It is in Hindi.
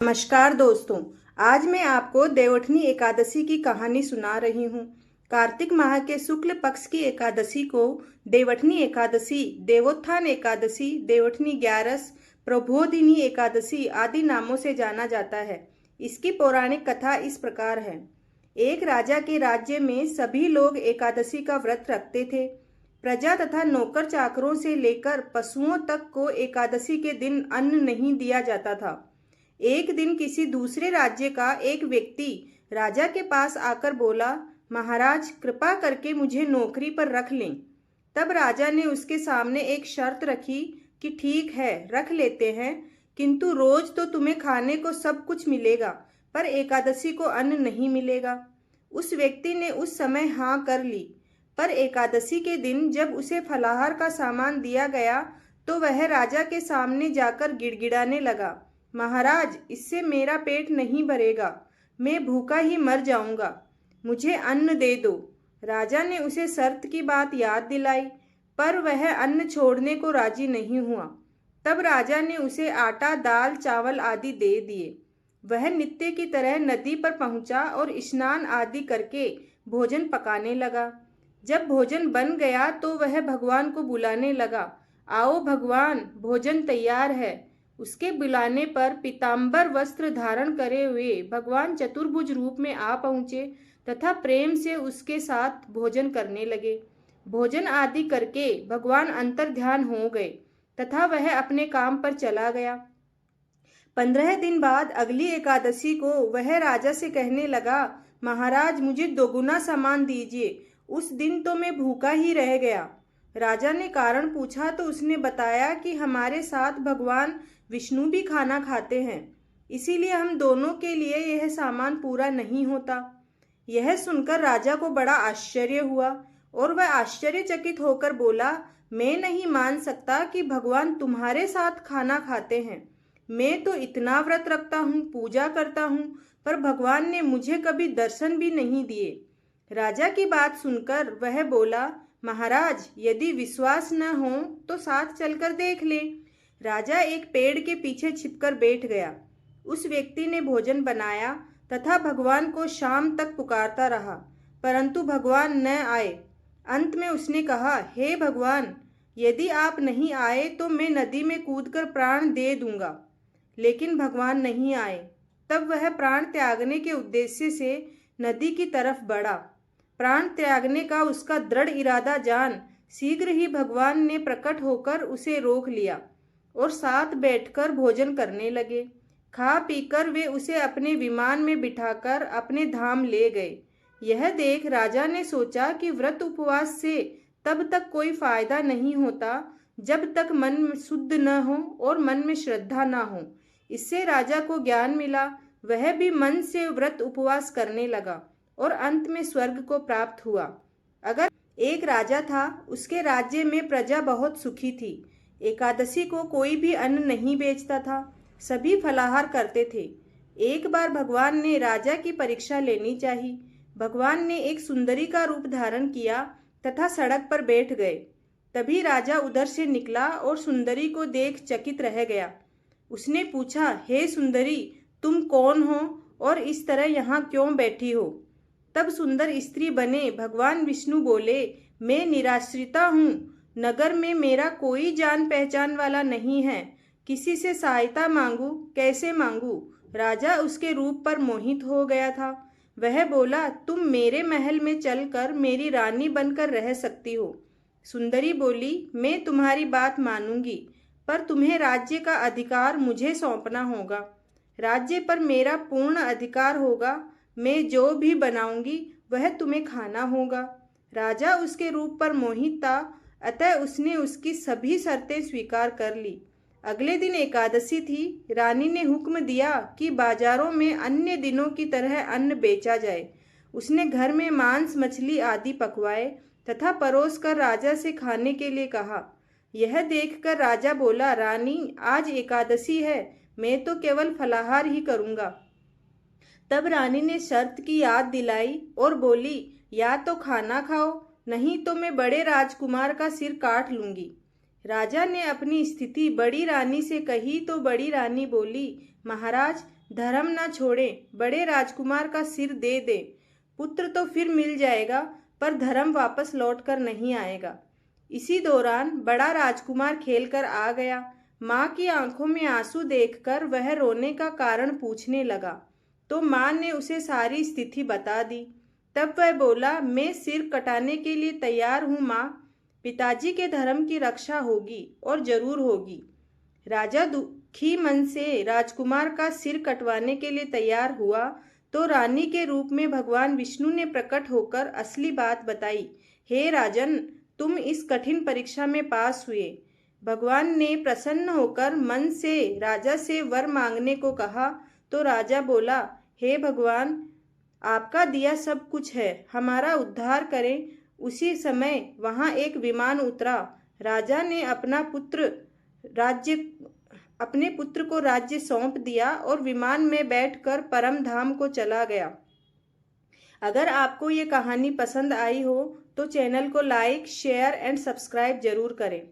नमस्कार दोस्तों। आज मैं आपको देवउठनी एकादशी की कहानी सुना रही हूँ। कार्तिक माह के शुक्ल पक्ष की एकादशी को देवउठनी एकादशी, देवोत्थान एकादशी, देवउठनी ग्यारस, प्रबोधिनी एकादशी आदि नामों से जाना जाता है। इसकी पौराणिक कथा इस प्रकार है। एक राजा के राज्य में सभी लोग एकादशी का व्रत रखते थे। प्रजा तथा नौकर चाकरों से लेकर पशुओं तक को एकादशी के दिन अन्न नहीं दिया जाता था। एक दिन किसी दूसरे राज्य का एक व्यक्ति राजा के पास आकर बोला, महाराज कृपा करके मुझे नौकरी पर रख लें। तब राजा ने उसके सामने एक शर्त रखी कि ठीक है, रख लेते हैं, किंतु रोज तो तुम्हें खाने को सब कुछ मिलेगा, पर एकादशी को अन्न नहीं मिलेगा। उस व्यक्ति ने उस समय हाँ कर ली, पर एकादशी के दिन जब उसे फलाहार का सामान दिया गया तो वह राजा के सामने जाकर गिड़गिड़ाने लगा, महाराज इससे मेरा पेट नहीं भरेगा, मैं भूखा ही मर जाऊंगा, मुझे अन्न दे दो। राजा ने उसे शर्त की बात याद दिलाई, पर वह अन्न छोड़ने को राजी नहीं हुआ। तब राजा ने उसे आटा, दाल, चावल आदि दे दिए। वह नित्य की तरह नदी पर पहुंचा और स्नान आदि करके भोजन पकाने लगा। जब भोजन बन गया तो वह भगवान को बुलाने लगा, आओ भगवान, भोजन तैयार है। उसके बुलाने पर पीताम्बर वस्त्र धारण करे हुए भगवान चतुर्भुज रूप में आ पहुँचे तथा प्रेम से उसके साथ भोजन करने लगे। भोजन आदि करके भगवान अंतर ध्यान हो गए तथा वह अपने काम पर चला गया। 15 दिन बाद अगली एकादशी को वह राजा से कहने लगा, महाराज मुझे दोगुना सामान दीजिए, उस दिन तो मैं भूखा ही रह गया। राजा ने कारण पूछा तो उसने बताया कि हमारे साथ भगवान विष्णु भी खाना खाते हैं, इसीलिए हम दोनों के लिए यह सामान पूरा नहीं होता। यह सुनकर राजा को बड़ा आश्चर्य हुआ और वह आश्चर्यचकित होकर बोला, मैं नहीं मान सकता कि भगवान तुम्हारे साथ खाना खाते हैं। मैं तो इतना व्रत रखता हूँ, पूजा करता हूँ, पर भगवान ने मुझे कभी दर्शन भी नहीं दिए। राजा की बात सुनकर वह बोला, महाराज यदि विश्वास न हो तो साथ चलकर देख ले। राजा एक पेड़ के पीछे छिपकर बैठ गया। उस व्यक्ति ने भोजन बनाया तथा भगवान को शाम तक पुकारता रहा, परंतु भगवान न आए। अंत में उसने कहा, हे भगवान, यदि आप नहीं आए तो मैं नदी में कूदकर प्राण दे दूंगा। लेकिन भगवान नहीं आए। तब वह प्राण त्यागने के उद्देश्य से नदी की तरफ बढ़ा। प्राण त्यागने का उसका दृढ़ इरादा जान शीघ्र ही भगवान ने प्रकट होकर उसे रोक लिया और साथ बैठकर भोजन करने लगे। खा पीकर वे उसे अपने विमान में बिठाकर अपने धाम ले गए। यह देख राजा ने सोचा कि व्रत उपवास से तब तक कोई फायदा नहीं होता जब तक मन शुद्ध न हो और मन में श्रद्धा न हो। इससे राजा को ज्ञान मिला। वह भी मन से व्रत उपवास करने लगा और अंत में स्वर्ग को प्राप्त हुआ। अगर एक राजा था, उसके राज्य में प्रजा बहुत सुखी थी। एकादशी को कोई भी अन्न नहीं बेचता था, सभी फलाहार करते थे। एक बार भगवान ने राजा की परीक्षा लेनी चाहिए। भगवान ने एक सुंदरी का रूप धारण किया तथा सड़क पर बैठ गए। तभी राजा उधर से निकला और सुंदरी को देख चकित रह गया। उसने पूछा, हे सुंदरी, तुम कौन हो और इस तरह यहाँ क्यों बैठी हो? तब सुंदर स्त्री बने भगवान विष्णु बोले, मैं निराश्रिता हूँ, नगर में मेरा कोई जान पहचान वाला नहीं है, किसी से सहायता मांगू, कैसे मांगू? राजा उसके रूप पर मोहित हो गया था। वह बोला, तुम मेरे महल में चलकर मेरी रानी बनकर रह सकती हो। सुंदरी बोली, मैं तुम्हारी बात मानूंगी, पर तुम्हें राज्य का अधिकार मुझे सौंपना होगा। राज्य पर मेरा पूर्ण अधिकार होगा। मैं जो भी बनाऊंगी वह तुम्हें खाना होगा। राजा उसके रूप पर मोहित था, अतः उसने उसकी सभी शर्तें स्वीकार कर ली। अगले दिन एकादशी थी। रानी ने हुक्म दिया कि बाजारों में अन्य दिनों की तरह अन्न बेचा जाए। उसने घर में मांस, मछली आदि पकवाए तथा परोस कर राजा से खाने के लिए कहा। यह देखकर राजा बोला, रानी आज एकादशी है, मैं तो केवल फलाहार ही करूंगा। तब रानी ने शर्त की याद दिलाई और बोली, या तो खाना खाओ, नहीं तो मैं बड़े राजकुमार का सिर काट लूंगी। राजा ने अपनी स्थिति बड़ी रानी से कही तो बड़ी रानी बोली, महाराज धर्म न छोड़े, बड़े राजकुमार का सिर दे दे। पुत्र तो फिर मिल जाएगा, पर धर्म वापस लौट कर नहीं आएगा। इसी दौरान बड़ा राजकुमार खेलकर आ गया। माँ की आंखों में आंसू देखकर वह रोने का कारण पूछने लगा, तो माँ ने उसे सारी स्थिति बता दी। तब वह बोला, मैं सिर कटाने के लिए तैयार हूँ माँ। पिताजी के धर्म की रक्षा होगी और जरूर होगी। राजा दुखी मन से राजकुमार का सिर कटवाने के लिए तैयार हुआ, तो रानी के रूप में भगवान विष्णु ने प्रकट होकर असली बात बताई। हे राजन, तुम इस कठिन परीक्षा में पास हुए। भगवान ने प्रसन्न होकर मन से राजा से वर मांगने को कहा, तो राजा बोला, हे भगवान, आपका दिया सब कुछ है, हमारा उद्धार करें। उसी समय वहां एक विमान उतरा। राजा ने अपने पुत्र को राज्य सौंप दिया और विमान में बैठकर परम धाम को चला गया। अगर आपको ये कहानी पसंद आई हो तो चैनल को लाइक, शेयर एंड सब्सक्राइब जरूर करें।